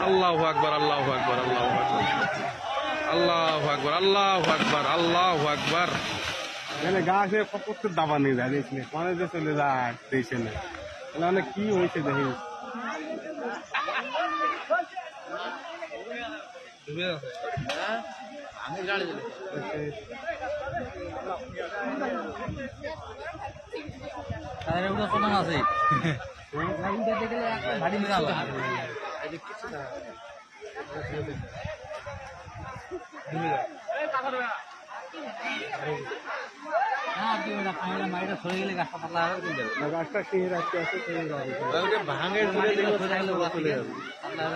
আল্লাহু আকবার, আল্লাহু আকবার, আল্লাহু আকবার, আল্লাহু আকবার, আল্লাহু আকবার, আল্লাহু আকবার। গাছে প্রচুর দাবা নিয়ে যায় দেখলে মানে যে চলে যায় দেশে না মানে কি হয়েছে দেখি আছে ভারী মেলা মাইটা সরে গেলে গাছটা পাতলা হবে গাছটা খেয়ে রাখতে আছে ভাঙে চলে যাবে পাতলা